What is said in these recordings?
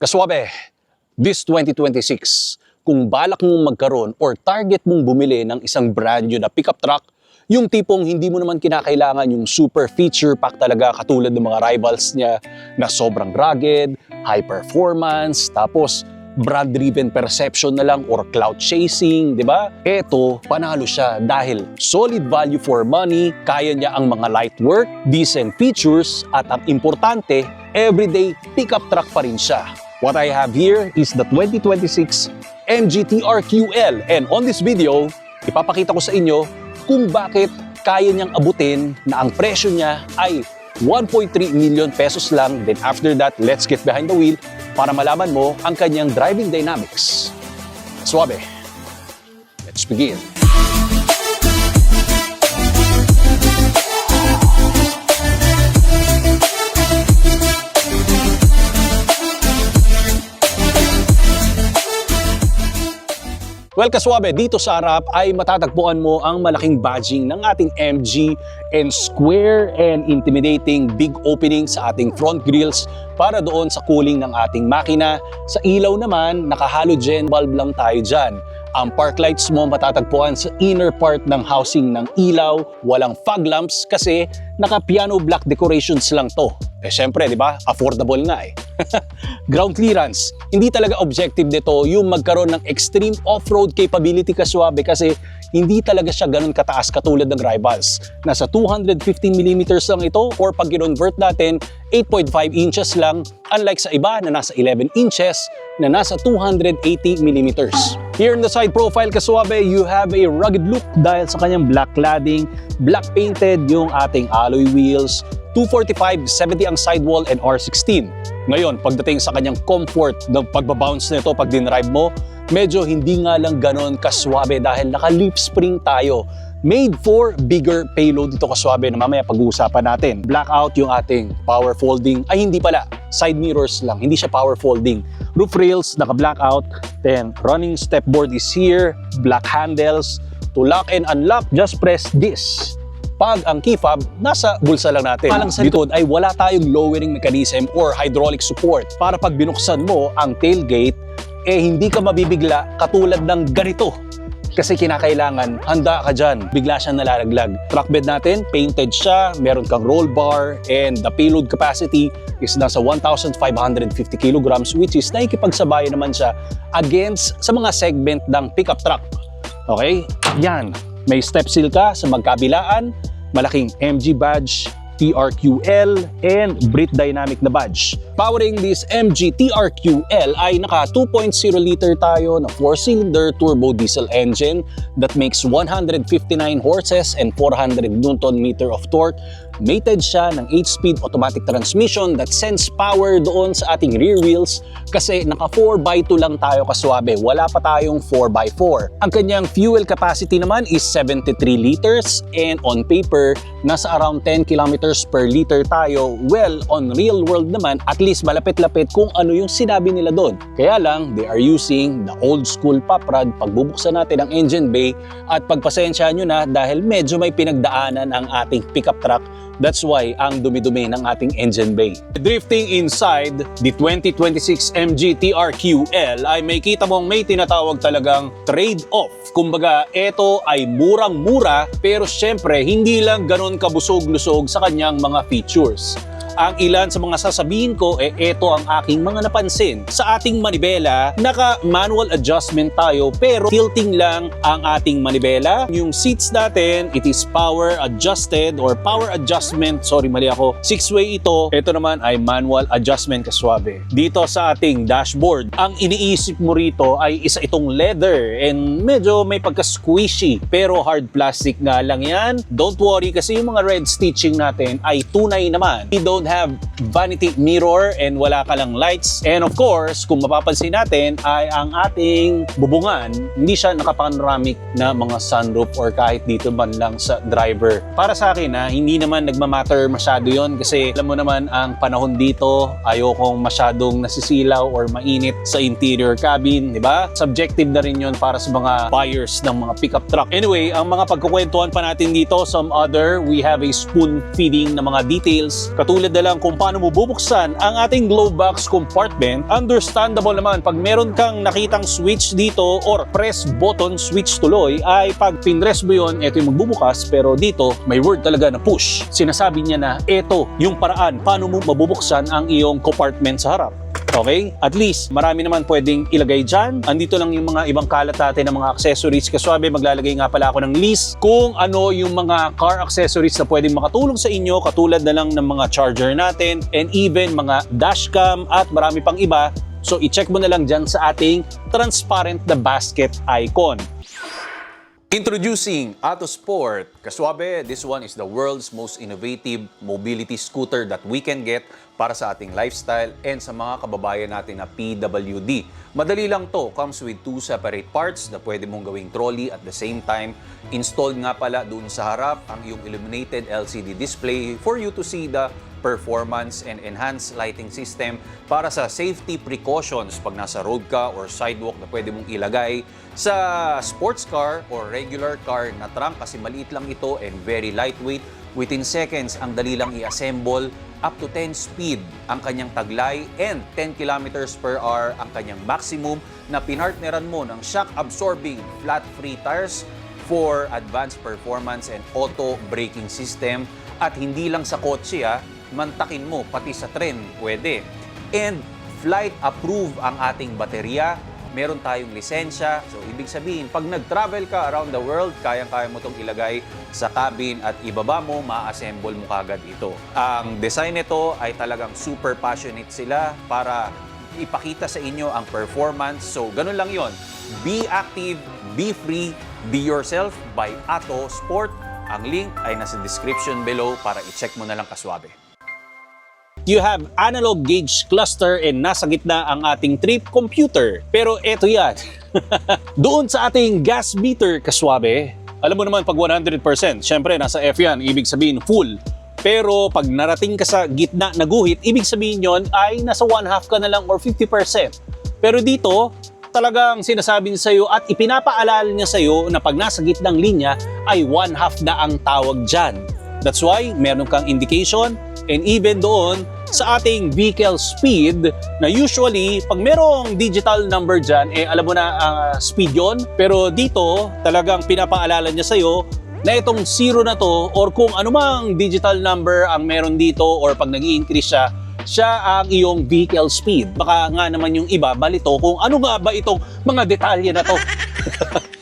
Kaswabe, this 2026, kung balak mong magkaroon or target mong bumili ng isang brand new na pickup truck, yung tipong hindi mo naman kinakailangan yung super feature pack talaga katulad ng mga rivals niya na sobrang rugged, high performance, tapos brand-driven perception na lang or clout chasing, di ba? Eto, panalo siya dahil solid value for money, kaya niya ang mga light work, decent features, at ang importante, everyday pickup truck pa rin siya. What I have here is the 2026 MG TRQL, and on this video, ipapakita ko sa inyo kung bakit kaya niyang abutin na ang presyo niya ay 1.3 million pesos lang. Then after that, let's get behind the wheel para malaman mo ang kanyang driving dynamics. Suabe, let's begin. Well, kaswabe, dito sa harap ay matatagpuan mo ang malaking badging ng ating MG and square and intimidating big opening sa ating front grills para doon sa cooling ng ating makina. Sa ilaw naman, naka-halogen bulb lang tayo dyan. Ang park lights mo matatagpuan sa inner part ng housing ng ilaw, walang fog lamps kasi naka-piano black decorations lang to. Eh syempre, di ba? Affordable nga eh. Ground clearance. Hindi talaga objective nito yung magkaroon ng extreme off-road capability kaswabe kasi hindi talaga siya ganun kataas katulad ng rivals. Nasa 215mm lang ito or pag kinonvert natin, 8.5 inches lang unlike sa iba na nasa 11 inches na nasa 280mm. Here in the side profile kaswabe, you have a rugged look dahil sa kanyang black cladding, black painted yung ating alloy wheels, 245/70 ang sidewall and R16. Ngayon, pagdating sa kanyang comfort ng pagbabounce nito pag dinrive mo, medyo hindi nga lang ganon kaswabe dahil naka-leaf spring tayo. Made for bigger payload ito kaswabe na mamaya pag-uusapan natin. Blackout yung ating power folding. Ay hindi pala, side mirrors lang, hindi siya power folding. Roof rails, naka-blackout. Then running step board is here, black handles. To lock and unlock, just press this. Pag ang key fob, nasa bulsa lang natin. Palang sa likod ay wala tayong lowering mechanism or hydraulic support para pag binuksan mo ang tailgate, eh hindi ka mabibigla katulad ng ganito. Kasi kinakailangan, handa ka dyan, bigla siyang nalalaglag. Truck bed natin, painted siya, meron kang roll bar, and the payload capacity is nasa 1,550 kilograms, which is nakikipagsabayan naman siya against sa mga segment ng pickup truck. Okay? Yan. May step seal ka sa magkabilaan, malaking MG badge, TRQL, and Brit Dynamic na badge. Powering this MG TRQL ay naka 2.0 liter tayo na 4-cylinder turbo diesel engine that makes 159 horses and 400 Nm of torque. Mated siya ng 8-speed automatic transmission that sends power doon sa ating rear wheels kasi naka 4x2 lang tayo kaswabe, wala pa tayong 4x4. Ang kanyang fuel capacity naman is 73 liters and on paper, nasa around 10 kilometers per liter tayo. Well, on real world naman, at least malapit-lapit kung ano yung sinabi nila doon. Kaya lang, they are using the old school pop rod pagbubuksan natin ang engine bay at pagpasensyahan nyo na dahil medyo may pinagdaanan ang ating pickup truck. That's why ang dumi-dumi ng ating engine bay. Drifting inside the 2026 MG TRQL ay may kita mong may tinatawag talagang trade-off. Kumbaga, ito ay murang-mura pero syempre hindi lang ganon kabusog-lusog sa kanyang mga features. Ang ilan sa mga sasabihin ko, ito ang aking mga napansin. Sa ating manibela, naka-manual adjustment tayo pero tilting lang ang ating manibela. Yung seats natin, it is power adjusted or power adjustment. Sorry, mali ako. 6-way ito. Ito naman ay manual adjustment kaswabe. Dito sa ating dashboard, ang iniisip mo rito ay isa itong leather and medyo may pagka-squishy pero hard plastic nga lang yan. Don't worry kasi yung mga red stitching natin ay tunay naman. We don't have vanity mirror and wala ka lang lights. And of course, kung mapapansin natin ay ang ating bubungan, hindi siya nakapanoramic na mga sunroof or kahit dito man lang sa driver. Para sa akin, hindi naman nagmamatter masyado yon kasi alam mo naman ang panahon dito, ayokong masyadong nasisilaw or mainit sa interior cabin, di ba? Subjective na rin yon para sa mga buyers ng mga pickup truck. Anyway, ang mga pagkukwentuhan pa natin dito, some other, we have a spoon feeding na mga details. Katulad Katulad na lang kung paano mo bubuksan ang ating glove box compartment. Understandable naman pag meron kang nakitang switch dito or press button switch tuloy ay pag pinress mo yun, ito yung magbubukas, pero dito may word talaga na push. Sinasabi niya na ito yung paraan paano mo mabubuksan ang iyong compartment sa harap. Okay? At least, marami naman pwedeng ilagay dyan. Andito lang yung mga ibang kalat natin ng mga accessories. Kaswabe, maglalagay nga pala ako ng list kung ano yung mga car accessories na pwedeng makatulong sa inyo, katulad na lang ng mga charger natin and even mga dashcam at marami pang iba. So, i-check mo na lang dyan sa ating transparent na basket icon. Introducing Autosport. Kaswabe, this one is the world's most innovative mobility scooter that we can get para sa ating lifestyle and sa mga kababayan natin na PWD. Madali lang to. Comes with 2 separate parts na pwede mong gawing trolley at the same time. Installed nga pala doon sa harap ang iyong illuminated LCD display for you to see the performance and enhanced lighting system para sa safety precautions pag nasa road ka or sidewalk na pwede mong ilagay sa sports car or regular car na trunk kasi maliit lang ito and very lightweight. Within seconds, ang dali lang i-assemble. Up to 10 speed ang kanyang taglay and 10 kilometers per hour ang kanyang maximum na pinartneran mo ng shock-absorbing flat-free tires for advanced performance and auto braking system. At hindi lang sa kotse, mantakin mo, pati sa tren, pwede. And flight-approved ang ating baterya. Meron tayong lisensya. So, ibig sabihin, pag nag-travel ka around the world, kayang-kaya mo itong ilagay sa cabin at ibaba mo, ma-assemble mo kagad ito. Ang design nito ay talagang super passionate sila para ipakita sa inyo ang performance. So, ganun lang yon. Be active, be free, be yourself by Autosport. Ang link ay nasa description below para i-check mo na lang kaswabe. You have analog gauge cluster and nasa gitna ang ating trip computer. Pero eto yan. Doon sa ating gas meter kaswabe, alam mo naman pag 100%, syempre nasa F yan, ibig sabihin full. Pero pag narating ka sa gitna na guhit, ibig sabihin yon ay nasa 1/2 ka na lang or 50%. Pero dito, talagang sinasabi niya sa'yo at ipinapaalala niya sa'yo na pag nasa gitnang linya ay 1/2 na ang tawag dyan. That's why meron kang indication and even doon sa ating vehicle speed na usually pag merong digital number dyan, alam mo na ang speed yon. Pero dito talagang pinapaalala niya sa'yo na itong 0 na to or kung anumang digital number ang meron dito or pag nag-i-increase siya ang iyong vehicle speed. Baka nga naman yung iba balito kung ano nga ba itong mga detalye na to.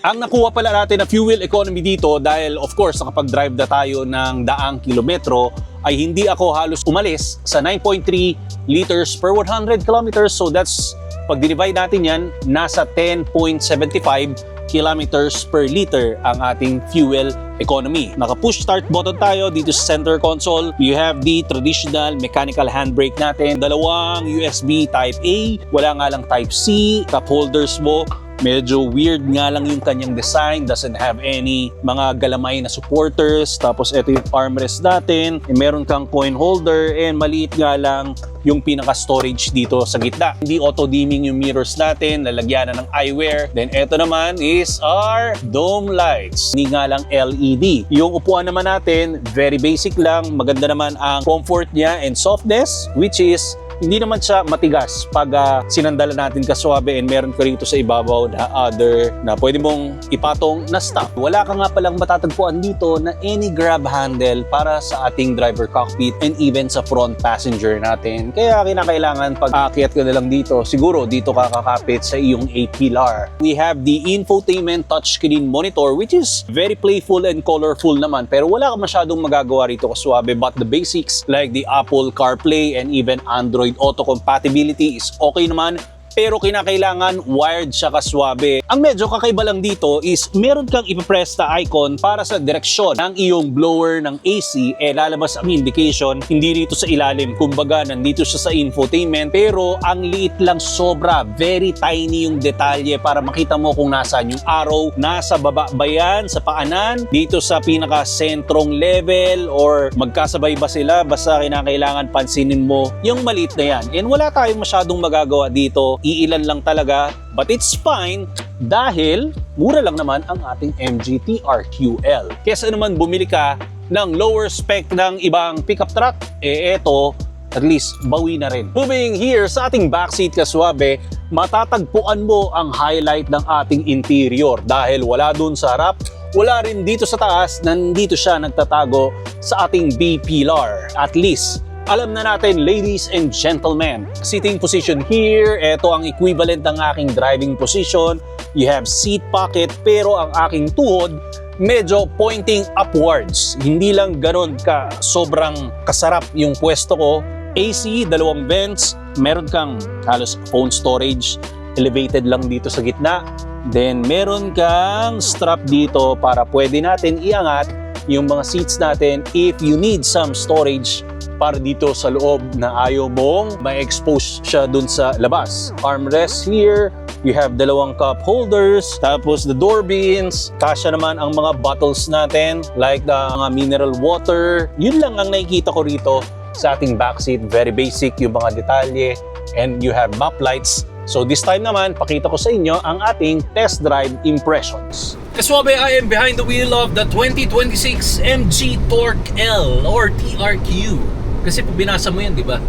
Ang nakuha pala natin na fuel economy dito dahil of course nakapag-drive na tayo ng daang kilometro ay hindi ako halos umalis sa 9.3 liters per 100 kilometers. So that's, pag divide natin yan, nasa 10.75 kilometers per liter ang ating fuel economy. Naka-push start button tayo dito sa center console. You have the traditional mechanical handbrake natin. Dalawang USB Type A. Wala nga lang Type C. Cup holders mo. Medyo weird nga lang yung kanyang design. Doesn't have any mga galamay na supporters. Tapos ito yung armrest natin. Meron kang coin holder and maliit nga lang yung pinaka-storage dito sa gitna. Hindi auto-dimming yung mirrors natin. Lalagyan na ng eyewear. Then ito naman is our dome lights. Hindi nga lang LED. Yung upuan naman natin, very basic lang. Maganda naman ang comfort niya and softness, which is hindi naman siya matigas pag sinandala natin kaswabe and meron ka rito sa ibabaw na other na pwede mong ipatong na stop. Wala ka nga palang matatagpuan dito na any grab handle para sa ating driver cockpit and even sa front passenger natin. Kaya kinakailangan pag aakyat ka na lang dito, siguro dito ka kakapit sa iyong A-pillar. We have the infotainment touchscreen monitor which is very playful and colorful naman pero wala ka masyadong magagawa rito kaswabe, but the basics like the Apple CarPlay and even Android Auto compatibility is okay naman. Pero kinakailangan wired siya kaswabe. Ang medyo kakaiba lang dito is meron kang ipipress na icon para sa direksyon ng iyong blower ng AC. Lalabas ang indication, hindi rito sa ilalim. Kumbaga, nandito siya sa infotainment. Pero ang liit lang sobra. Very tiny yung detalye para makita mo kung nasaan yung arrow. Nasa baba ba yan, sa paanan, dito sa pinaka-sentrong level, or magkasabay ba sila? Basta kinakailangan pansinin mo yung maliit na yan. And wala tayong masyadong magagawa dito iilan lang talaga, but it's fine dahil mura lang naman ang ating MG TRQL. Kesa naman bumili ka ng lower spec ng ibang pickup truck, eto, at least bawi na rin. Moving here sa ating backseat kaswabe, matatagpuan mo ang highlight ng ating interior dahil wala dun sa harap, wala rin dito sa taas, nandito siya nagtatago sa ating B-pillar. At least, alam na natin, ladies and gentlemen, sitting position here, ito ang equivalent ng aking driving position. You have seat pocket, pero ang aking tuhod medyo pointing upwards. Hindi lang ganun ka sobrang kasarap yung pwesto ko. AC, dalawang vents, meron kang halos phone storage, elevated lang dito sa gitna. Then meron kang strap dito para pwede natin iangat yung mga seats natin if you need some storage para dito sa loob na ayaw mong ma-expose siya dun sa labas. Armrest here, you have dalawang cup holders, tapos the door bins, kasya naman ang mga bottles natin like the mga mineral water. Yun lang ang nakikita ko rito sa ating backseat. Very basic yung mga detalye, and you have map lights. So this time naman, pakita ko sa inyo ang ating test drive impressions. Kaswabe, I am behind the wheel of the 2026 MG Torque L or TRQ. Kasi pag binasa mo yan, di ba?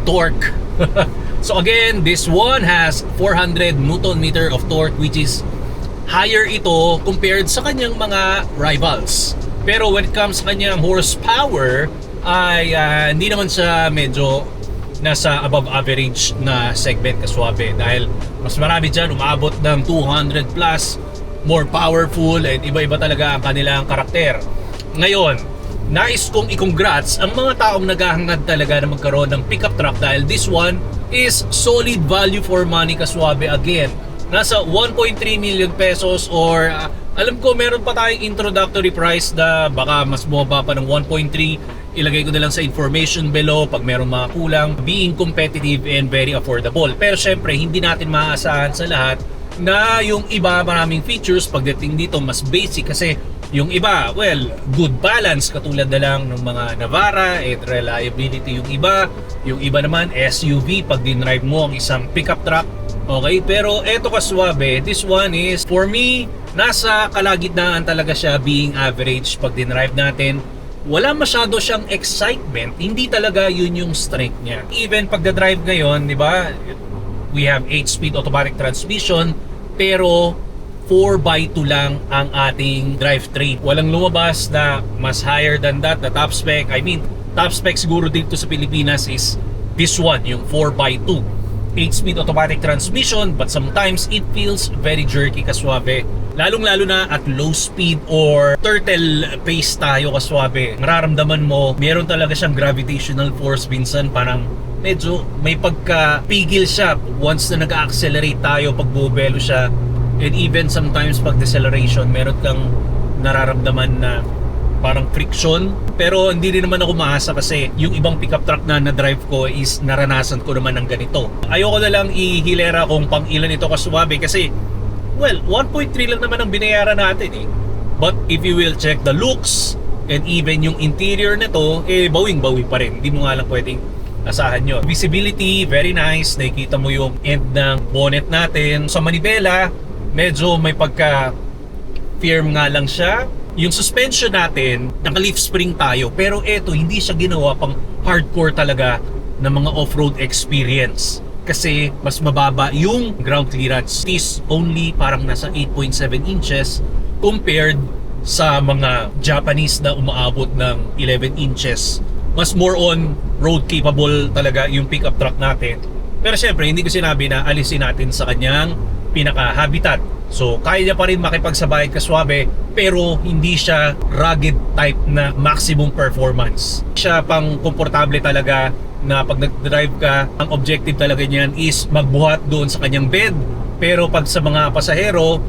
Torque. So again, this one has 400 Newton meter of torque, which is higher ito compared sa kanyang mga rivals. Pero when it comes sa kanyang horsepower, ay hindi naman siya medyo nasa above average na segment kaswabe, dahil mas marami dyan umaabot ng 200 plus, more powerful, and iba-iba talaga ang kanilang karakter. Ngayon, nais kong i-congrats ang mga taong naghahangad talaga na magkaroon ng pickup truck, dahil this one is solid value for money kaswabe. Again, nasa 1.3 million pesos, or alam ko meron pa tayong introductory price na baka mas bumaba pa ng 1.3. Ilagay ko na lang sa information below pag meron mga kulang. Being competitive and very affordable. Pero syempre, hindi natin maaasahan sa lahat na yung iba maraming features pagdating dito mas basic, kasi yung iba, well, good balance katulad na lang ng mga Navara and reliability yung iba naman SUV pag dinrive mo ang isang pickup truck. Okay, pero eto kaswabe, this one is for me nasa kalagitnaan talaga siya, being average pag dinrive natin. Wala masyado siyang excitement, hindi talaga yun yung strength niya. Even pagda-drive ngayon, di ba, we have 8-speed automatic transmission, pero 4x2 lang ang ating drivetrain. Walang lumabas na mas higher than that, the top spec. I mean, top spec siguro dito sa Pilipinas is this one, yung 4x2. 8-speed automatic transmission, but sometimes it feels very jerky kaswabe. Lalong-lalo na at low speed or turtle pace tayo kaswabe. Nararamdaman mo, meron talaga siyang gravitational force. Minsan parang medyo may pagkapigil siya once na nag-accelerate tayo pag bubelo siya. And even sometimes pag deceleration, meron kang nararamdaman na parang friction. Pero hindi rin naman ako maasa kasi yung ibang pickup truck na na-drive ko is naranasan ko naman ng ganito. Ayoko na lang ihilera kung pang ilan ito kaswabe kasi well, 1.3 lang naman ang binayaran natin eh. But if you will check the looks and even yung interior nito, eh bawing-bawi pa rin. Hindi mo nga lang pwedeng asahan yun. Visibility, very nice. Nakikita mo yung end ng bonnet natin. Sa manibela, medyo may pagka-firm nga lang siya. Yung suspension natin, naka-leaf spring tayo. Pero eto, hindi siya ginawa pang hardcore talaga ng mga off-road experience. Kasi mas mababa yung ground clearance. It is only parang nasa 8.7 inches compared sa mga Japanese na umaabot ng 11 inches. Mas more on road capable talaga yung pickup truck natin. Pero syempre, hindi ko sinabi na alisin natin sa kanyang pinaka-habitat. So, kaya niya pa rin makipagsabay kaswabe, pero hindi siya rugged type na maximum performance. Siya pang komportable talaga na pag nag-drive ka, ang objective talaga niyan is magbuhat doon sa kanyang bed. Pero pag sa mga pasahero,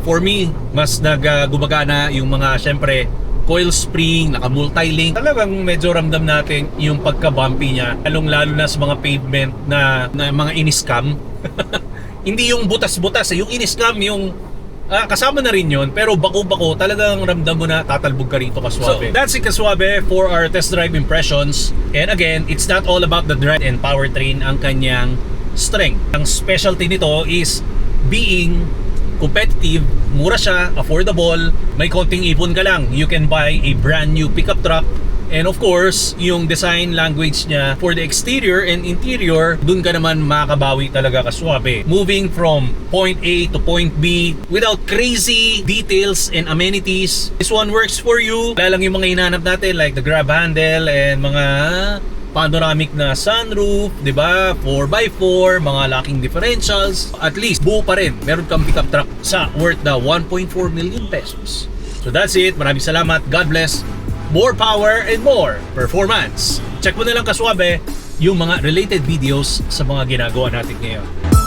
for me, mas gumagana yung mga, syempre, coil spring, naka-multi-link. Talagang medyo ramdam natin yung pagka-bumpy niya, lalong-lalo na sa mga pavement na mga in-scam. Hindi yung butas-butas, yung in-scam, yung kasama na rin yun, pero bako-bako, talagang ramdam mo na tatalbog ka rito kaswabe. So, that's it kaswabe for our test drive impressions. And again, it's not all about the drive and powertrain ang kanyang strength. Ang specialty nito is being competitive, mura siya, affordable, may konting ipon ka lang, you can buy a brand new pickup truck. And of course, yung design language niya for the exterior and interior, dun ka naman makabawi talaga kaswabe. Moving from point A to point B without crazy details and amenities. This one works for you. Wala lang yung mga hinahanap natin like the grab handle and mga panoramic na sunroof, di ba? 4x4, mga locking differentials. At least, buo pa rin. Meron kang pickup truck sa worth na 1.4 million pesos. So that's it. Maraming salamat. God bless. More power and more performance. Check mo na lang kaswabe yung mga related videos sa mga ginagawa natin ngayon.